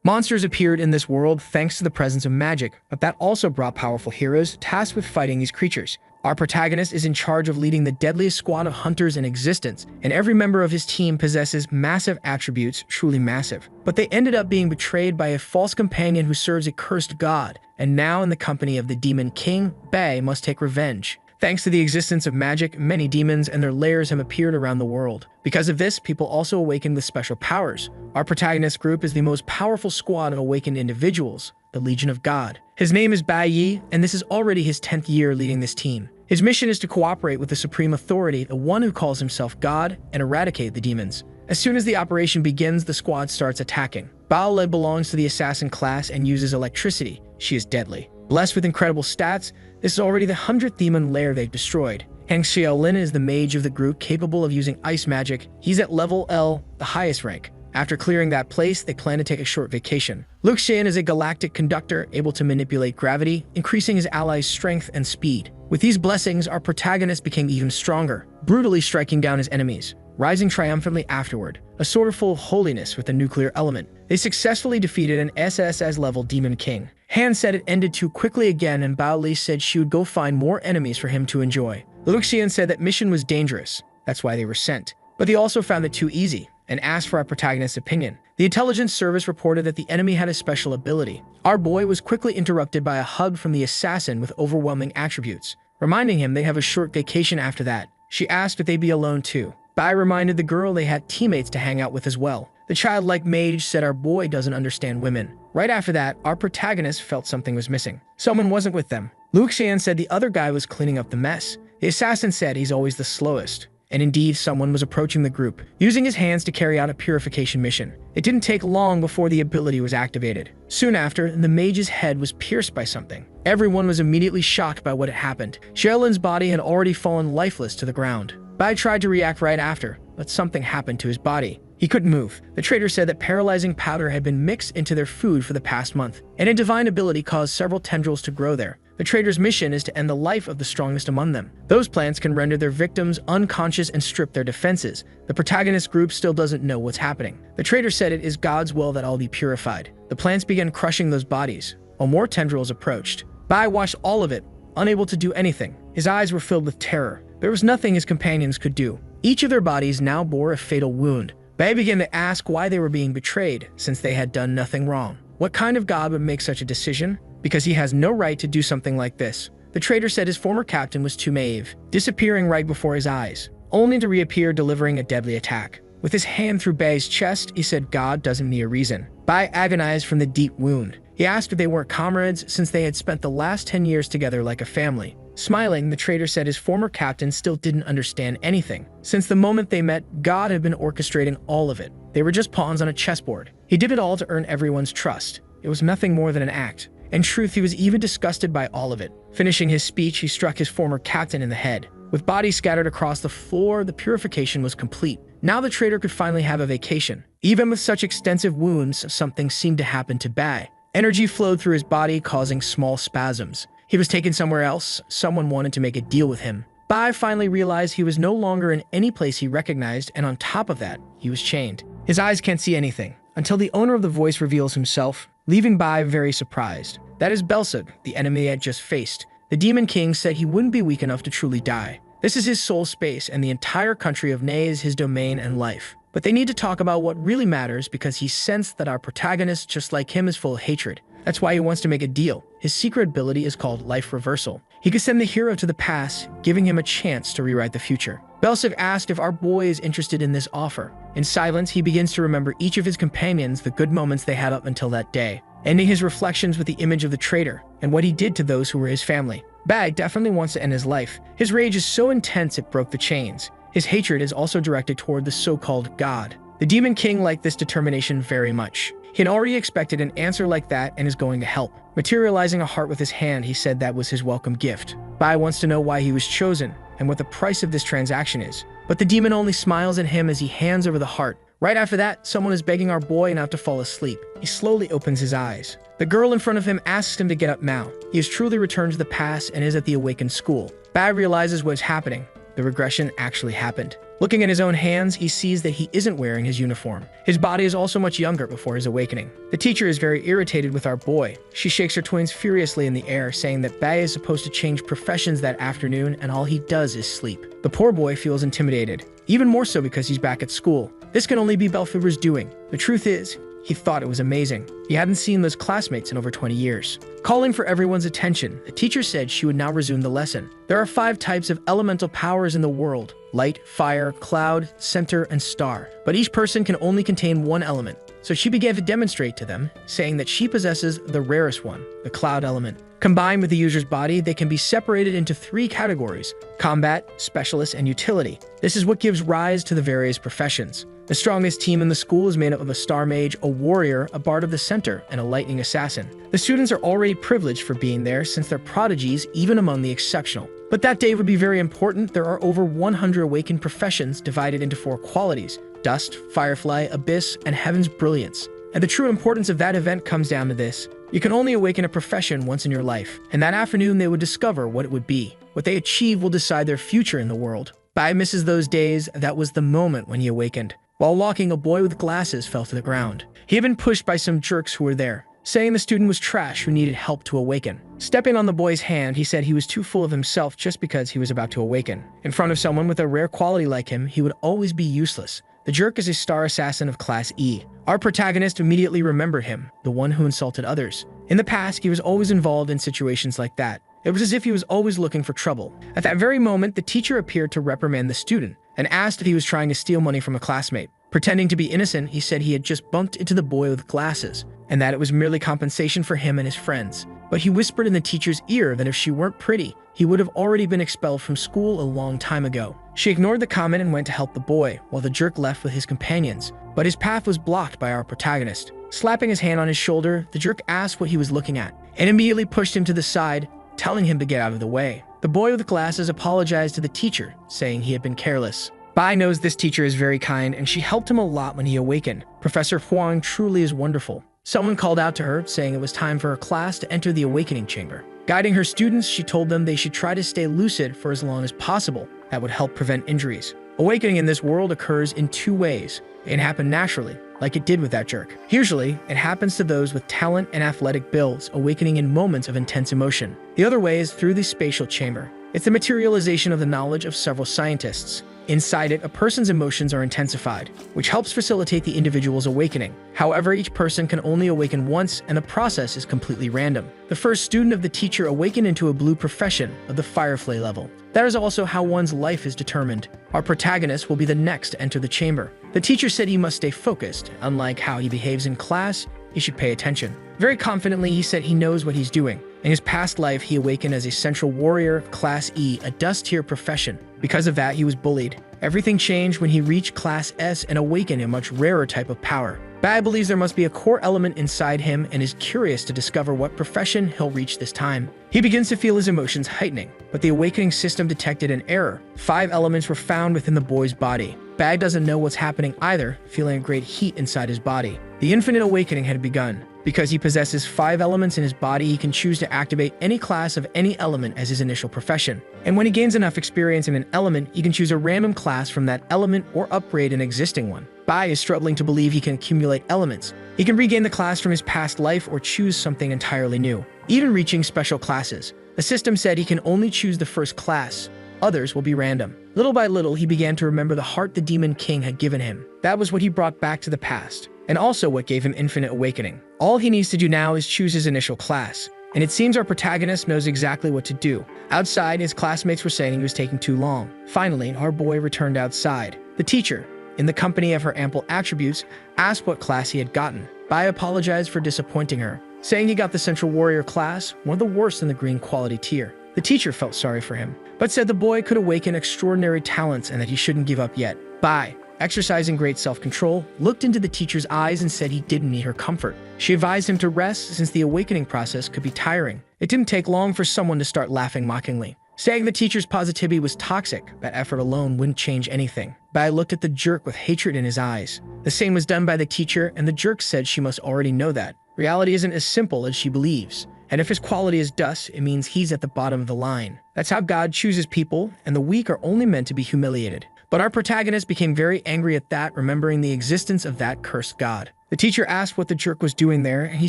Monsters appeared in this world thanks to the presence of magic, but that also brought powerful heroes tasked with fighting these creatures. Our protagonist is in charge of leading the deadliest squad of hunters in existence, and every member of his team possesses massive attributes, truly massive. But they ended up being betrayed by a false companion who serves a cursed god, and now in the company of the Demon King, Bai must take revenge. Thanks to the existence of magic, many demons and their lairs have appeared around the world. Because of this, people also awaken with special powers. Our protagonist group is the most powerful squad of awakened individuals, the Legion of God. His name is Bai Yi, and this is already his 10th year leading this team. His mission is to cooperate with the Supreme Authority, the one who calls himself God, and eradicate the demons. As soon as the operation begins, the squad starts attacking. Bao belongs to the assassin class and uses electricity. She is deadly. Blessed with incredible stats, this is already the 100th demon lair they've destroyed. Hang Xiaolin is the mage of the group capable of using ice magic. He's at level L, the highest rank. After clearing that place, they plan to take a short vacation. Luke Xian is a galactic conductor able to manipulate gravity, increasing his allies' strength and speed. With these blessings, our protagonist became even stronger, brutally striking down his enemies, rising triumphantly afterward, a sword full of holiness with a nuclear element. They successfully defeated an SSS-level Demon King. Han said it ended too quickly again, and Bao Li said she would go find more enemies for him to enjoy. Luke Xian said that mission was dangerous, that's why they were sent. But they also found it too easy, and asked for our protagonist's opinion. The intelligence service reported that the enemy had a special ability. Our boy was quickly interrupted by a hug from the assassin with overwhelming attributes, reminding him they have a short vacation after that. She asked if they'd be alone too. Bai reminded the girl they had teammates to hang out with as well. The childlike mage said our boy doesn't understand women. Right after that, our protagonist felt something was missing. Someone wasn't with them. Luke Xian said the other guy was cleaning up the mess. The assassin said he's always the slowest. And indeed, someone was approaching the group, using his hands to carry out a purification mission. It didn't take long before the ability was activated. Soon after, the mage's head was pierced by something. Everyone was immediately shocked by what had happened. Xiaolin's body had already fallen lifeless to the ground. Bai tried to react right after, but something happened to his body. He couldn't move. The trader said that paralyzing powder had been mixed into their food for the past month, and a divine ability caused several tendrils to grow there. The trader's mission is to end the life of the strongest among them. Those plants can render their victims unconscious and strip their defenses. The protagonist group still doesn't know what's happening. The trader said it is God's will that all be purified. The plants began crushing those bodies, while more tendrils approached. Bai watched all of it, unable to do anything. His eyes were filled with terror. There was nothing his companions could do. Each of their bodies now bore a fatal wound. Bai began to ask why they were being betrayed, since they had done nothing wrong. What kind of god would make such a decision? Because he has no right to do something like this. The trader said his former captain was too naive, disappearing right before his eyes, only to reappear delivering a deadly attack. With his hand through Bai's chest, he said God doesn't need a reason. Bai agonized from the deep wound. He asked if they weren't comrades since they had spent the last 10 years together like a family. Smiling, the trader said his former captain still didn't understand anything. Since the moment they met, God had been orchestrating all of it. They were just pawns on a chessboard. He did it all to earn everyone's trust. It was nothing more than an act. In truth, he was even disgusted by all of it. Finishing his speech, he struck his former captain in the head. With bodies scattered across the floor, the purification was complete. Now the trader could finally have a vacation. Even with such extensive wounds, something seemed to happen to Bai. Energy flowed through his body, causing small spasms. He was taken somewhere else. Someone wanted to make a deal with him. Bai finally realized he was no longer in any place he recognized, and on top of that, he was chained. His eyes can't see anything, until the owner of the voice reveals himself, leaving Bai very surprised. That is Belsig, the enemy he had just faced. The Demon King said he wouldn't be weak enough to truly die. This is his soul space, and the entire country of Ney is his domain and life. But they need to talk about what really matters because he sensed that our protagonist, just like him, is full of hatred. That's why he wants to make a deal. His secret ability is called Life Reversal. He could send the hero to the past, giving him a chance to rewrite the future. Belsig asked if our boy is interested in this offer. In silence, he begins to remember each of his companions, the good moments they had up until that day, ending his reflections with the image of the traitor and what he did to those who were his family. Bai definitely wants to end his life. His rage is so intense it broke the chains. His hatred is also directed toward the so-called God. The Demon King liked this determination very much. He had already expected an answer like that and is going to help. Materializing a heart with his hand, he said that was his welcome gift. Bai wants to know why he was chosen and what the price of this transaction is. But the demon only smiles at him as he hands over the heart. Right after that, someone is begging our boy not to fall asleep. He slowly opens his eyes. The girl in front of him asks him to get up now. He has truly returned to the past and is at the awakened school. Bai realizes what is happening. The regression actually happened. Looking at his own hands, he sees that he isn't wearing his uniform. His body is also much younger before his awakening. The teacher is very irritated with our boy. She shakes her twins furiously in the air, saying that Bai is supposed to change professions that afternoon and all he does is sleep. The poor boy feels intimidated, even more so because he's back at school. This can only be Belphegor's doing. The truth is, he thought it was amazing. He hadn't seen those classmates in over 20 years. Calling for everyone's attention, the teacher said she would now resume the lesson. There are 5 types of elemental powers in the world: light, fire, cloud, center, and star. But each person can only contain one element. So she began to demonstrate to them, saying that she possesses the rarest one, the cloud element. Combined with the user's body, they can be separated into 3 categories: combat, specialist, and utility. This is what gives rise to the various professions. The strongest team in the school is made up of a star mage, a warrior, a bard of the center, and a lightning assassin. The students are already privileged for being there since they're prodigies even among the exceptional. But that day would be very important. There are over 100 awakened professions divided into 4 qualities: dust, firefly, abyss, and heaven's brilliance. And the true importance of that event comes down to this: you can only awaken a profession once in your life, and that afternoon they would discover what it would be. What they achieve will decide their future in the world. Bai misses those days. That was the moment when he awakened. While walking, a boy with glasses fell to the ground. He had been pushed by some jerks who were there, saying the student was trash who needed help to awaken. Stepping on the boy's hand, he said he was too full of himself just because he was about to awaken. In front of someone with a rare quality like him, he would always be useless. The jerk is a star assassin of Class E. Our protagonist immediately remembered him, the one who insulted others. In the past, he was always involved in situations like that. It was as if he was always looking for trouble. At that very moment, the teacher appeared to reprimand the student and asked if he was trying to steal money from a classmate. Pretending to be innocent, he said he had just bumped into the boy with glasses and that it was merely compensation for him and his friends. But he whispered in the teacher's ear that if she weren't pretty, he would have already been expelled from school a long time ago. She ignored the comment and went to help the boy, while the jerk left with his companions. But his path was blocked by our protagonist. Slapping his hand on his shoulder, the jerk asked what he was looking at and immediately pushed him to the side, telling him to get out of the way. The boy with glasses apologized to the teacher, saying he had been careless. Bai knows this teacher is very kind, and she helped him a lot when he awakened. Professor Huang truly is wonderful. Someone called out to her, saying it was time for her class to enter the awakening chamber. Guiding her students, she told them they should try to stay lucid for as long as possible. That would help prevent injuries. Awakening in this world occurs in 2 ways. It can happen naturally, like it did with that jerk. Usually, it happens to those with talent and athletic builds, awakening in moments of intense emotion. The other way is through the spatial chamber. It's the materialization of the knowledge of several scientists. Inside it, a person's emotions are intensified, which helps facilitate the individual's awakening. However, each person can only awaken once, and the process is completely random. The first student of the teacher awakened into a blue profession of the firefly level. That is also how one's life is determined. Our protagonist will be the next to enter the chamber. The teacher said he must stay focused. Unlike how he behaves in class, he should pay attention. Very confidently, he said he knows what he's doing. In his past life, he awakened as a central warrior, Class E, a dust-tier profession. Because of that, he was bullied. Everything changed when he reached Class S and awakened a much rarer type of power. Bai believes there must be a core element inside him and is curious to discover what profession he'll reach this time. He begins to feel his emotions heightening, but the awakening system detected an error. 5 elements were found within the boy's body. Bai doesn't know what's happening either, feeling a great heat inside his body. The infinite awakening had begun. Because he possesses 5 elements in his body, he can choose to activate any class of any element as his initial profession. And when he gains enough experience in an element, he can choose a random class from that element or upgrade an existing one. Bai is struggling to believe he can accumulate elements. He can regain the class from his past life or choose something entirely new, even reaching special classes. The system said he can only choose the first class. Others will be random. Little by little, he began to remember the heart the Demon King had given him. That was what he brought back to the past, and also what gave him infinite awakening. All he needs to do now is choose his initial class, and it seems our protagonist knows exactly what to do. Outside, his classmates were saying he was taking too long. Finally, our boy returned outside. The teacher, in the company of her ample attributes, asked what class he had gotten. Bai apologized for disappointing her, saying he got the Central Warrior class, one of the worst in the green quality tier. The teacher felt sorry for him, but said the boy could awaken extraordinary talents and that he shouldn't give up yet. Bai, exercising great self-control, looked into the teacher's eyes and said he didn't need her comfort. She advised him to rest since the awakening process could be tiring. It didn't take long for someone to start laughing mockingly, saying the teacher's positivity was toxic, that effort alone wouldn't change anything. Bai looked at the jerk with hatred in his eyes. The same was done by the teacher, and the jerk said she must already know that. Reality isn't as simple as she believes. And if his quality is dust, it means he's at the bottom of the line. That's how God chooses people, and the weak are only meant to be humiliated. But our protagonist became very angry at that, remembering the existence of that cursed god. The teacher asked what the jerk was doing there, and he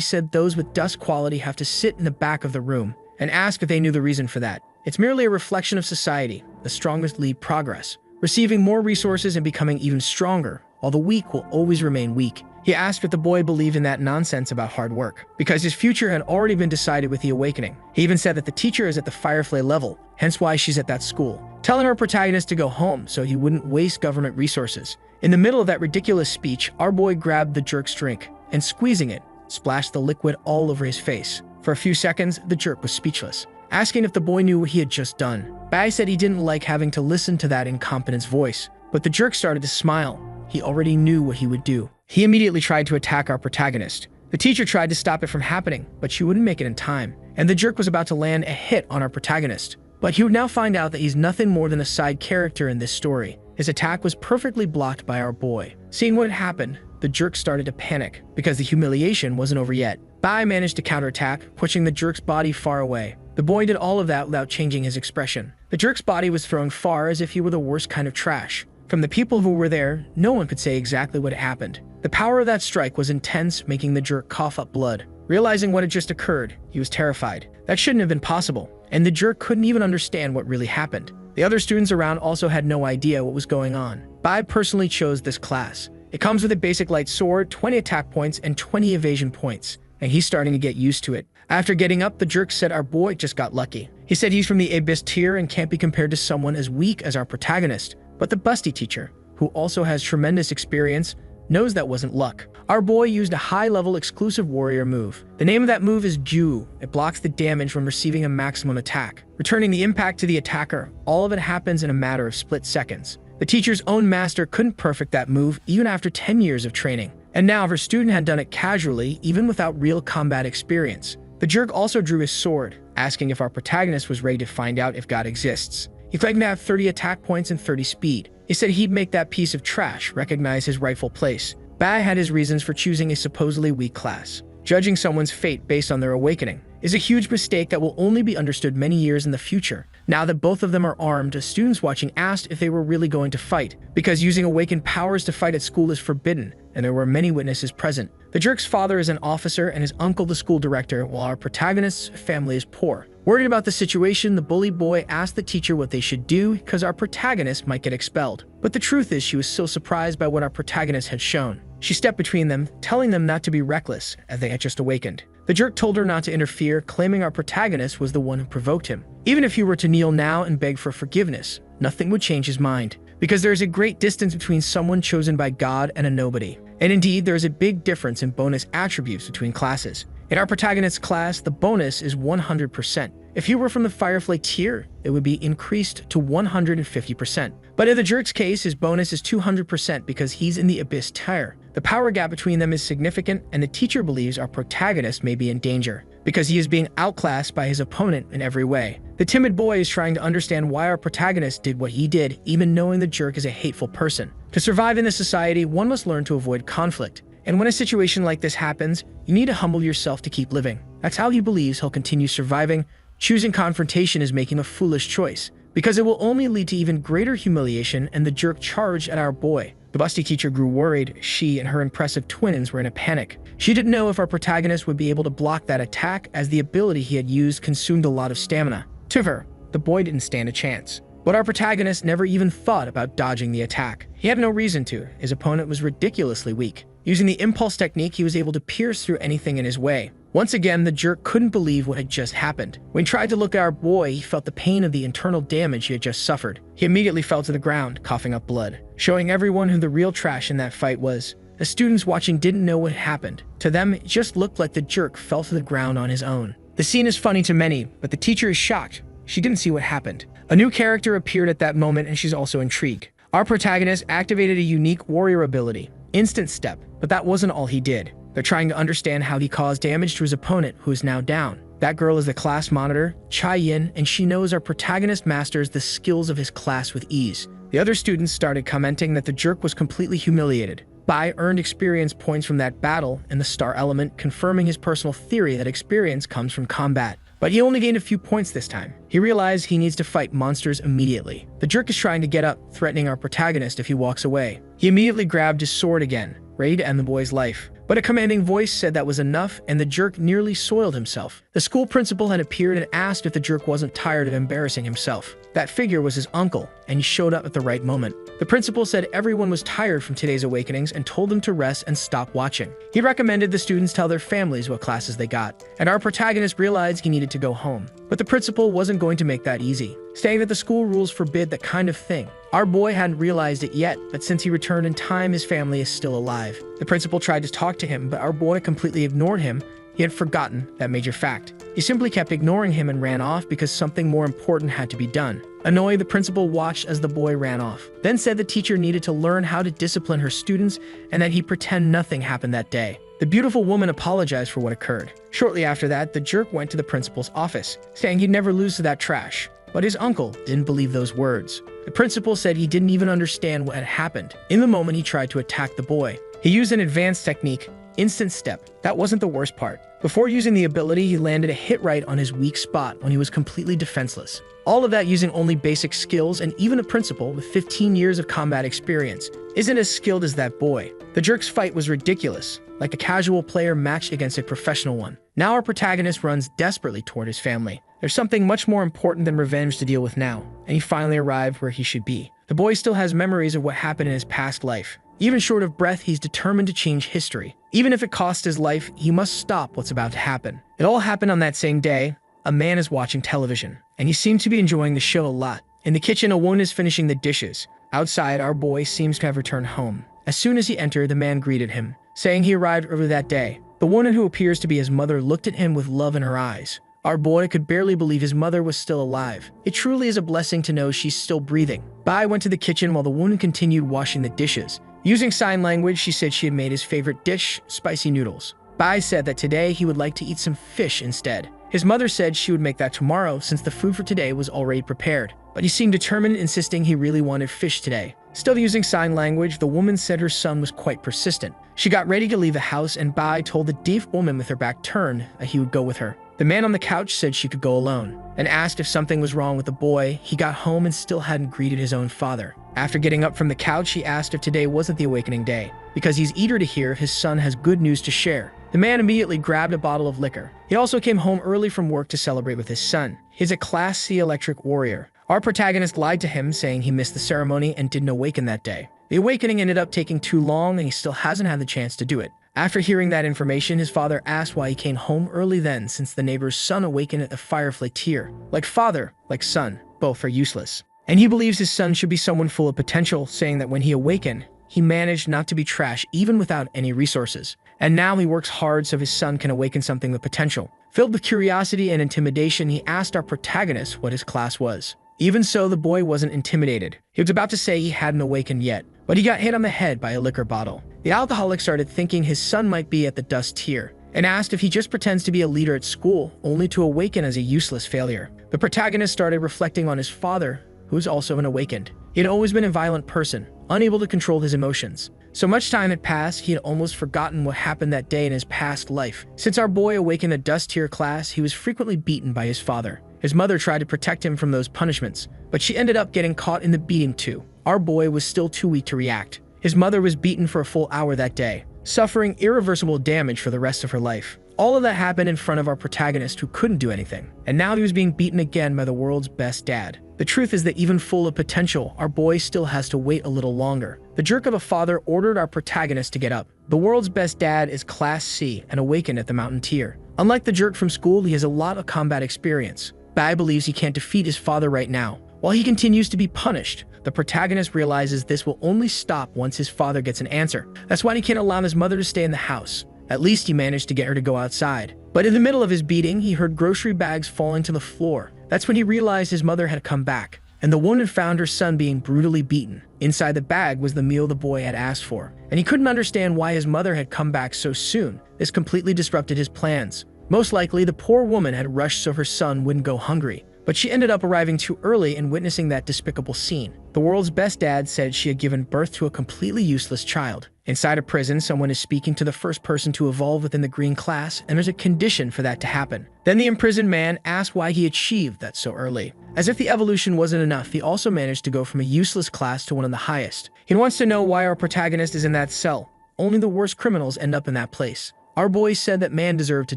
said those with dust quality have to sit in the back of the room, and asked if they knew the reason for that. It's merely a reflection of society. The strongest lead progress, receiving more resources and becoming even stronger, while the weak will always remain weak. He asked if the boy believed in that nonsense about hard work, because his future had already been decided with the awakening. He even said that the teacher is at the Firefly level, hence why she's at that school, telling our protagonist to go home so he wouldn't waste government resources. In the middle of that ridiculous speech, our boy grabbed the jerk's drink, and squeezing it, splashed the liquid all over his face. For a few seconds, the jerk was speechless, asking if the boy knew what he had just done. Bai said he didn't like having to listen to that incompetent's voice, but the jerk started to smile. He already knew what he would do. He immediately tried to attack our protagonist. The teacher tried to stop it from happening, but she wouldn't make it in time, and the jerk was about to land a hit on our protagonist. But he would now find out that he's nothing more than a side character in this story. His attack was perfectly blocked by our boy. Seeing what had happened, the jerk started to panic, because the humiliation wasn't over yet. Bai managed to counterattack, pushing the jerk's body far away. The boy did all of that without changing his expression. The jerk's body was thrown far as if he were the worst kind of trash. From the people who were there, no one could say exactly what happened. The power of that strike was intense, making the jerk cough up blood. Realizing what had just occurred, he was terrified. That shouldn't have been possible, and the jerk couldn't even understand what really happened. The other students around also had no idea what was going on. Bai personally chose this class. It comes with a basic light sword, 20 attack points, and 20 evasion points, and he's starting to get used to it. After getting up, the jerk said our boy just got lucky. He said he's from the Abyss tier and can't be compared to someone as weak as our protagonist. But the busty teacher, who also has tremendous experience, knows that wasn't luck. Our boy used a high-level exclusive warrior move. The name of that move is Ju. It blocks the damage when receiving a maximum attack, returning the impact to the attacker. All of it happens in a matter of split seconds. The teacher's own master couldn't perfect that move even after 10 years of training. And now her student had done it casually, even without real combat experience. The jerk also drew his sword, asking if our protagonist was ready to find out if God exists. He claimed to have 30 attack points and 30 speed. He said he'd make that piece of trash recognize his rightful place. Bai had his reasons for choosing a supposedly weak class. Judging someone's fate based on their awakening is a huge mistake that will only be understood many years in the future. Now that both of them are armed, students watching asked if they were really going to fight, because using awakened powers to fight at school is forbidden, and there were many witnesses present. The jerk's father is an officer and his uncle the school director, while our protagonist's family is poor. Worried about the situation, the bully boy asked the teacher what they should do because our protagonist might get expelled. But the truth is she was so surprised by what our protagonist had shown. She stepped between them, telling them not to be reckless, as they had just awakened. The jerk told her not to interfere, claiming our protagonist was the one who provoked him. Even if he were to kneel now and beg for forgiveness, nothing would change his mind, because there is a great distance between someone chosen by God and a nobody. And indeed, there is a big difference in bonus attributes between classes. In our protagonist's class, the bonus is 100%. If he were from the Firefly tier, it would be increased to 150%. But in the jerk's case, his bonus is 200% because he's in the Abyss tier. The power gap between them is significant, and the teacher believes our protagonist may be in danger, because he is being outclassed by his opponent in every way. The timid boy is trying to understand why our protagonist did what he did, even knowing the jerk is a hateful person. To survive in this society, one must learn to avoid conflict. And when a situation like this happens, you need to humble yourself to keep living. That's how he believes he'll continue surviving. Choosing confrontation is making a foolish choice, because it will only lead to even greater humiliation, and the jerk charged at our boy. The busty teacher grew worried. She and her impressive twins were in a panic. She didn't know if our protagonist would be able to block that attack, as the ability he had used consumed a lot of stamina. To her, the boy didn't stand a chance. But our protagonist never even thought about dodging the attack. He had no reason to. His opponent was ridiculously weak. Using the impulse technique, he was able to pierce through anything in his way. Once again, the jerk couldn't believe what had just happened. When he tried to look at our boy, he felt the pain of the internal damage he had just suffered. He immediately fell to the ground, coughing up blood, showing everyone who the real trash in that fight was. The students watching didn't know what happened. To them, it just looked like the jerk fell to the ground on his own. The scene is funny to many, but the teacher is shocked. She didn't see what happened. A new character appeared at that moment, and she's also intrigued. Our protagonist activated a unique warrior ability, Instant Step, but that wasn't all he did. They're trying to understand how he caused damage to his opponent, who is now down. That girl is the class monitor, Chai Yin, and she knows our protagonist masters the skills of his class with ease. The other students started commenting that the jerk was completely humiliated. Bai earned experience points from that battle and the star element, confirming his personal theory that experience comes from combat. But he only gained a few points this time. He realized he needs to fight monsters immediately. The jerk is trying to get up, threatening our protagonist if he walks away. He immediately grabbed his sword again, ready to end the boy's life. But a commanding voice said that was enough, and the jerk nearly soiled himself. The school principal had appeared and asked if the jerk wasn't tired of embarrassing himself. That figure was his uncle, and he showed up at the right moment. The principal said everyone was tired from today's awakenings and told them to rest and stop watching. He recommended the students tell their families what classes they got, and our protagonist realized he needed to go home. But the principal wasn't going to make that easy, saying that the school rules forbid that kind of thing. Our boy hadn't realized it yet, but since he returned in time, his family is still alive. The principal tried to talk to him, but our boy completely ignored him. He had forgotten that major fact. He simply kept ignoring him and ran off because something more important had to be done. Annoyed, the principal watched as the boy ran off, then said the teacher needed to learn how to discipline her students and that he pretend nothing happened that day. The beautiful woman apologized for what occurred. Shortly after that, the jerk went to the principal's office, saying he'd never lose to that trash. But his uncle didn't believe those words. The principal said he didn't even understand what had happened. In the moment, he tried to attack the boy. He used an advanced technique, instant step. That wasn't the worst part. Before using the ability, he landed a hit right on his weak spot when he was completely defenseless. All of that using only basic skills, and even a principal with 15 years of combat experience isn't as skilled as that boy. The jerk's fight was ridiculous, like a casual player matched against a professional one. Now our protagonist runs desperately toward his family. There's something much more important than revenge to deal with now, and he finally arrived where he should be. The boy still has memories of what happened in his past life. Even short of breath, he's determined to change history. Even if it costs his life, he must stop what's about to happen. It all happened on that same day. A man is watching television, and he seems to be enjoying the show a lot. In the kitchen, a woman is finishing the dishes. Outside, our boy seems to have returned home. As soon as he entered, the man greeted him, saying he arrived early that day. The woman, who appears to be his mother, looked at him with love in her eyes. Our boy could barely believe his mother was still alive. It truly is a blessing to know she's still breathing. Bai went to the kitchen while the woman continued washing the dishes. Using sign language, she said she had made his favorite dish, spicy noodles. Bai said that today he would like to eat some fish instead. His mother said she would make that tomorrow since the food for today was already prepared. But he seemed determined, insisting he really wanted fish today. Still using sign language, the woman said her son was quite persistent. She got ready to leave the house, and Bai told the deaf woman with her back turned that he would go with her. The man on the couch said she could go alone, and asked if something was wrong with the boy. He got home and still hadn't greeted his own father. After getting up from the couch, he asked if today wasn't the awakening day, because he's eager to hear if his son has good news to share. The man immediately grabbed a bottle of liquor. He also came home early from work to celebrate with his son. He's a Class C electric warrior. Our protagonist lied to him, saying he missed the ceremony and didn't awaken that day. The awakening ended up taking too long, and he still hasn't had the chance to do it. After hearing that information, his father asked why he came home early then, since the neighbor's son awakened at the Firefly tier. Like father, like son, both are useless. And he believes his son should be someone full of potential, saying that when he awakened, he managed not to be trash even without any resources. And now he works hard so his son can awaken something with potential. Filled with curiosity and intimidation, he asked our protagonist what his class was. Even so, the boy wasn't intimidated. He was about to say he hadn't awakened yet, but he got hit on the head by a liquor bottle. The alcoholic started thinking his son might be at the dust tier, and asked if he just pretends to be a leader at school, only to awaken as a useless failure. The protagonist started reflecting on his father, who was also an awakened. He had always been a violent person, unable to control his emotions. So much time had passed, he had almost forgotten what happened that day in his past life. Since our boy awakened a dust tier class, he was frequently beaten by his father. His mother tried to protect him from those punishments, but she ended up getting caught in the beating too. Our boy was still too weak to react. His mother was beaten for a full hour that day, suffering irreversible damage for the rest of her life. All of that happened in front of our protagonist, who couldn't do anything. And now he was being beaten again by the world's best dad. The truth is that even full of potential, our boy still has to wait a little longer. The jerk of a father ordered our protagonist to get up. The world's best dad is Class C and awakened at the mountain tier. Unlike the jerk from school, he has a lot of combat experience. Bai believes he can't defeat his father right now. While he continues to be punished, the protagonist realizes this will only stop once his father gets an answer. That's why he can't allow his mother to stay in the house. At least he managed to get her to go outside. But in the middle of his beating, he heard grocery bags falling to the floor. That's when he realized his mother had come back, and the woman found her son being brutally beaten. Inside the bag was the meal the boy had asked for, and he couldn't understand why his mother had come back so soon. This completely disrupted his plans. Most likely, the poor woman had rushed so her son wouldn't go hungry. but she ended up arriving too early and witnessing that despicable scene. The world's best dad said she had given birth to a completely useless child. Inside a prison, someone is speaking to the first person to evolve within the green class, and there's a condition for that to happen. Then the imprisoned man asked why he achieved that so early. As if the evolution wasn't enough, he also managed to go from a useless class to one of the highest. He wants to know why our protagonist is in that cell. Only the worst criminals end up in that place. Our boy said that man deserved to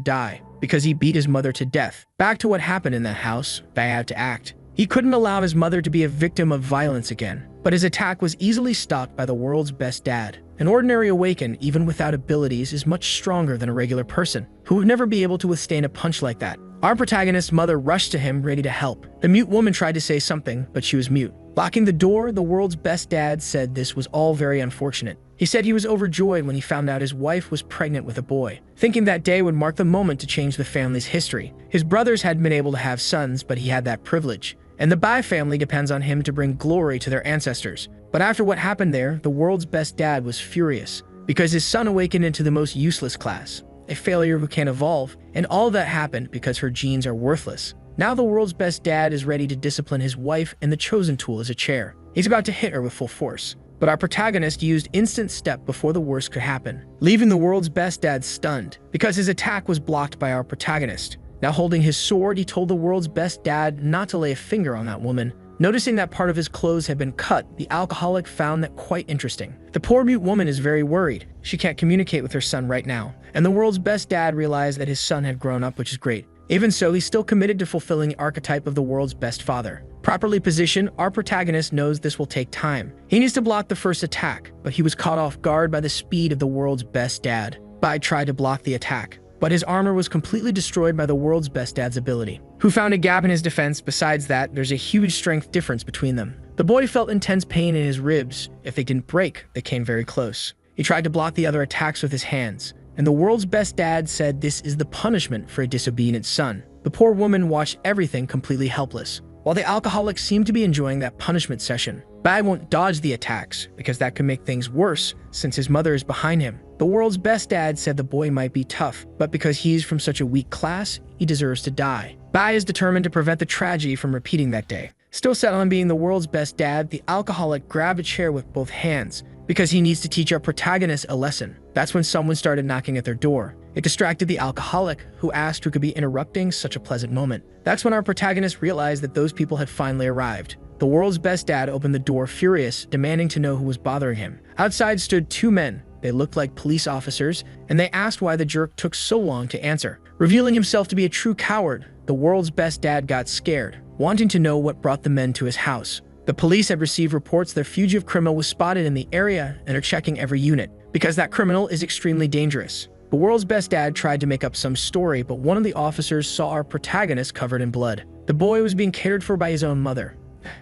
die because he beat his mother to death. Back to what happened in that house, they had to act. He couldn't allow his mother to be a victim of violence again, but his attack was easily stopped by the world's best dad. An ordinary awakened, even without abilities, is much stronger than a regular person, who would never be able to withstand a punch like that. Our protagonist's mother rushed to him, ready to help. The mute woman tried to say something, but she was mute. Locking the door, the world's best dad said this was all very unfortunate. He said he was overjoyed when he found out his wife was pregnant with a boy, thinking that day would mark the moment to change the family's history. His brothers hadn't been able to have sons, but he had that privilege, and the Bai family depends on him to bring glory to their ancestors. But after what happened there, the world's best dad was furious, because his son awakened into the most useless class, a failure who can't evolve, and all that happened because her genes are worthless. Now the world's best dad is ready to discipline his wife, and the chosen tool is a chair. He's about to hit her with full force. But our protagonist used instant step before the worst could happen, leaving the world's best dad stunned, because his attack was blocked by our protagonist. Now holding his sword, he told the world's best dad not to lay a finger on that woman. Noticing that part of his clothes had been cut, the alcoholic found that quite interesting. The poor mute woman is very worried. She can't communicate with her son right now, and the world's best dad realized that his son had grown up, which is great. Even so, he's still committed to fulfilling the archetype of the world's best father. Properly positioned, our protagonist knows this will take time. He needs to block the first attack, but he was caught off guard by the speed of the world's best dad. Bai tried to block the attack, but his armor was completely destroyed by the world's best dad's ability, who found a gap in his defense. Besides that, there's a huge strength difference between them. The boy felt intense pain in his ribs. If they didn't break, they came very close. He tried to block the other attacks with his hands, and the world's best dad said this is the punishment for a disobedient son. The poor woman watched everything completely helpless, while the alcoholic seemed to be enjoying that punishment session. Bai won't dodge the attacks, because that could make things worse since his mother is behind him. The world's best dad said the boy might be tough, but because he's from such a weak class, he deserves to die. Bai is determined to prevent the tragedy from repeating that day. Still set on being the world's best dad, the alcoholic grabbed a chair with both hands, because he needs to teach our protagonist a lesson. That's when someone started knocking at their door. It distracted the alcoholic, who asked who could be interrupting such a pleasant moment. That's when our protagonist realized that those people had finally arrived. The world's best dad opened the door furious, demanding to know who was bothering him. Outside stood two men. They looked like police officers, and they asked why the jerk took so long to answer. Revealing himself to be a true coward, the world's best dad got scared, wanting to know what brought the men to his house. The police had received reports that a fugitive criminal was spotted in the area and are checking every unit, because that criminal is extremely dangerous. The world's best dad tried to make up some story, but one of the officers saw our protagonist covered in blood. The boy was being cared for by his own mother.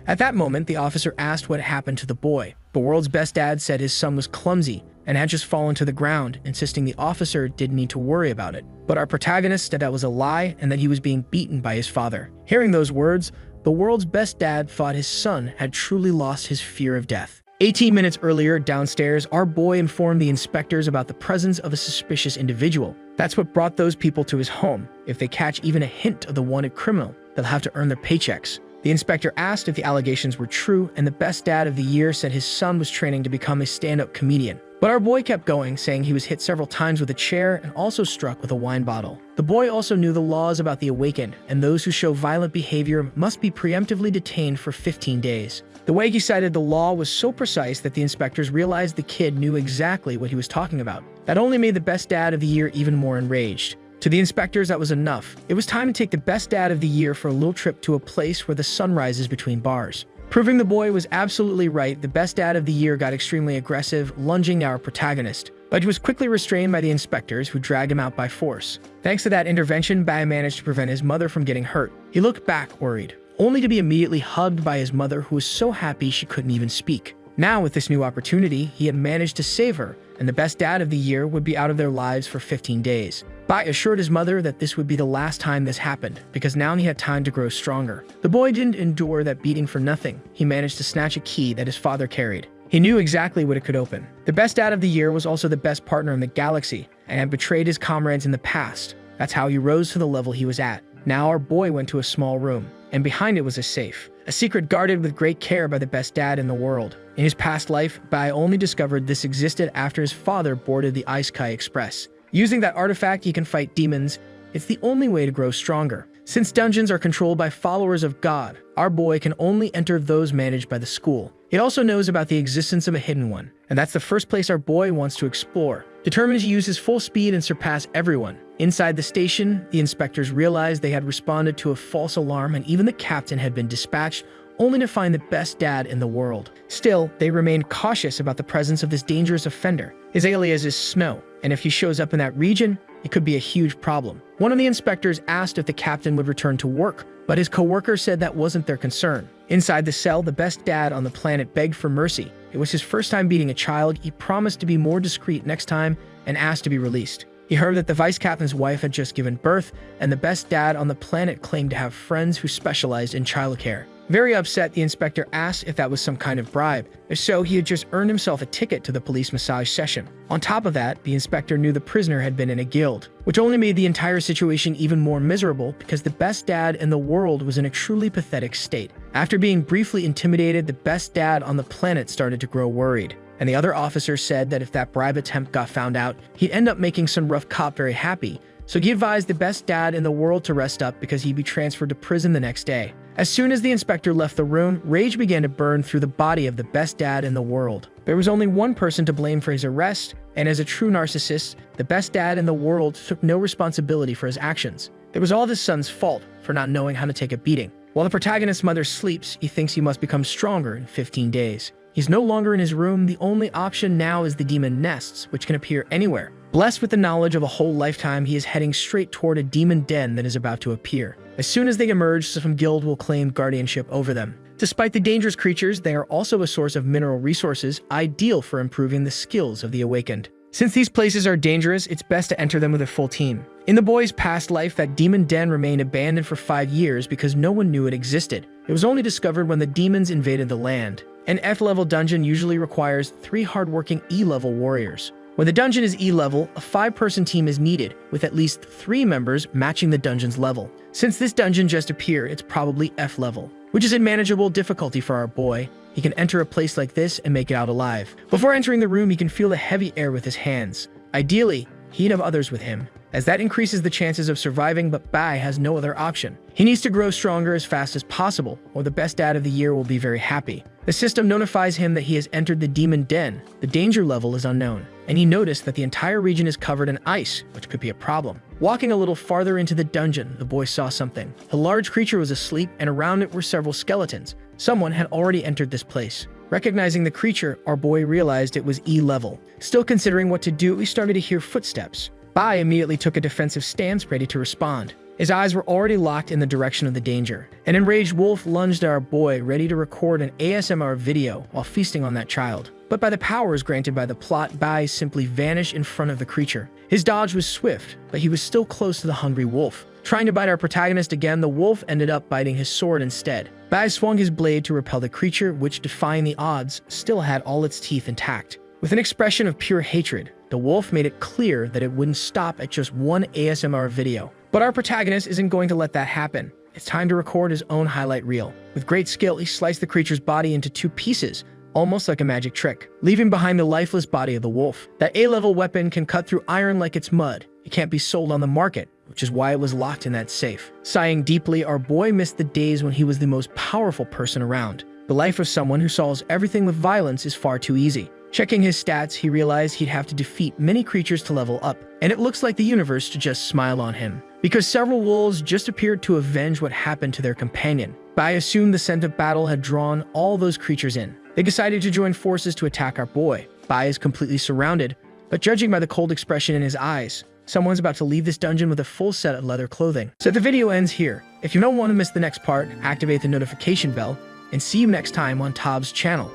At that moment, the officer asked what happened to the boy. The world's best dad said his son was clumsy and had just fallen to the ground, insisting the officer didn't need to worry about it. But our protagonist said that was a lie and that he was being beaten by his father. Hearing those words, the world's best dad thought his son had truly lost his fear of death. 18 minutes earlier, downstairs, our boy informed the inspectors about the presence of a suspicious individual. That's what brought those people to his home. If they catch even a hint of the wanted criminal, they'll have to earn their paychecks. The inspector asked if the allegations were true, and the best dad of the year said his son was training to become a stand-up comedian. But our boy kept going, saying he was hit several times with a chair and also struck with a wine bottle. The boy also knew the laws about the awakened, and those who show violent behavior must be preemptively detained for 15 days. The way he cited the law was so precise that the inspectors realized the kid knew exactly what he was talking about. That only made the best dad of the year even more enraged. To the inspectors, that was enough. It was time to take the best dad of the year for a little trip to a place where the sun rises between bars. Proving the boy was absolutely right, the best dad of the year got extremely aggressive, lunging at our protagonist. But he was quickly restrained by the inspectors, who dragged him out by force. Thanks to that intervention, Bai managed to prevent his mother from getting hurt. He looked back, worried, only to be immediately hugged by his mother, who was so happy she couldn't even speak. Now, with this new opportunity, he had managed to save her, and the best dad of the year would be out of their lives for 15 days. Bai assured his mother that this would be the last time this happened, because now he had time to grow stronger. The boy didn't endure that beating for nothing. He managed to snatch a key that his father carried. He knew exactly what it could open. The best dad of the year was also the best partner in the galaxy, and had betrayed his comrades in the past. That's how he rose to the level he was at. Now our boy went to a small room. and behind it was a safe. A secret guarded with great care by the best dad in the world. In his past life, Bai only discovered this existed after his father boarded the Isekai Express. Using that artifact, he can fight demons. It's the only way to grow stronger. Since dungeons are controlled by followers of God, our boy can only enter those managed by the school. It also knows about the existence of a hidden one, and that's the first place our boy wants to explore. Determined to use his full speed and surpass everyone. Inside the station, the inspectors realized they had responded to a false alarm and even the captain had been dispatched, only to find the best dad in the world. Still, they remained cautious about the presence of this dangerous offender. His alias is Snow, and if he shows up in that region, it could be a huge problem. One of the inspectors asked if the captain would return to work, but his coworker said that wasn't their concern. Inside the cell, the best dad on the planet begged for mercy. It was his first time beating a child. He promised to be more discreet next time and asked to be released. He heard that the vice captain's wife had just given birth, and the best dad on the planet claimed to have friends who specialized in childcare. Very upset, the inspector asked if that was some kind of bribe. If so, he had just earned himself a ticket to the police massage session. On top of that, the inspector knew the prisoner had been in a guild, which only made the entire situation even more miserable because the best dad in the world was in a truly pathetic state. After being briefly intimidated, the best dad on the planet started to grow worried. And the other officer said that if that bribe attempt got found out, he'd end up making some rough cop very happy. So he advised the best dad in the world to rest up because he'd be transferred to prison the next day. As soon as the inspector left the room, rage began to burn through the body of the best dad in the world. There was only one person to blame for his arrest, and as a true narcissist, the best dad in the world took no responsibility for his actions. It was all his son's fault for not knowing how to take a beating. While the protagonist's mother sleeps, he thinks he must become stronger in 15 days. He's no longer in his room. The only option now is the demon nests, which can appear anywhere. Blessed with the knowledge of a whole lifetime, he is heading straight toward a demon den that is about to appear. As soon as they emerge, some guild will claim guardianship over them. Despite the dangerous creatures, they are also a source of mineral resources, ideal for improving the skills of the awakened. Since these places are dangerous, it's best to enter them with a full team. In the boy's past life, that demon den remained abandoned for 5 years because no one knew it existed. It was only discovered when the demons invaded the land. An F-level dungeon usually requires 3 hardworking E-level warriors. When the dungeon is E-level, a 5-person team is needed, with at least 3 members matching the dungeon's level. Since this dungeon just appeared, it's probably F-level, which is a manageable difficulty for our boy. He can enter a place like this and make it out alive. Before entering the room, he can feel the heavy air with his hands. Ideally, he'd have others with him, as that increases the chances of surviving, but Bai has no other option. He needs to grow stronger as fast as possible, or the best dad of the year will be very happy. The system notifies him that he has entered the demon den. The danger level is unknown, and he noticed that the entire region is covered in ice, which could be a problem. Walking a little farther into the dungeon, the boy saw something. A large creature was asleep, and around it were several skeletons. Someone had already entered this place. Recognizing the creature, our boy realized it was E-level. Still considering what to do, we started to hear footsteps. Bai immediately took a defensive stance, ready to respond. His eyes were already locked in the direction of the danger. An enraged wolf lunged at our boy, ready to record an ASMR video while feasting on that child. But by the powers granted by the plot, Bai simply vanished in front of the creature. His dodge was swift, but he was still close to the hungry wolf. Trying to bite our protagonist again, the wolf ended up biting his sword instead. Bai swung his blade to repel the creature, which, defying the odds, still had all its teeth intact. With an expression of pure hatred, the wolf made it clear that it wouldn't stop at just one ASMR video. But our protagonist isn't going to let that happen. It's time to record his own highlight reel. With great skill, he sliced the creature's body into 2 pieces, almost like a magic trick, leaving behind the lifeless body of the wolf. That A-level weapon can cut through iron like it's mud. It can't be sold on the market, which is why it was locked in that safe. Sighing deeply, our boy missed the days when he was the most powerful person around. The life of someone who solves everything with violence is far too easy. Checking his stats, he realized he'd have to defeat many creatures to level up, and it looks like the universe to just smile on him. Because several wolves just appeared to avenge what happened to their companion. Bai assumed the scent of battle had drawn all those creatures in. They decided to join forces to attack our boy. Bai is completely surrounded, but judging by the cold expression in his eyes, someone's about to leave this dungeon with a full set of leather clothing. So the video ends here. If you don't want to miss the next part, activate the notification bell, and see you next time on Tob's channel.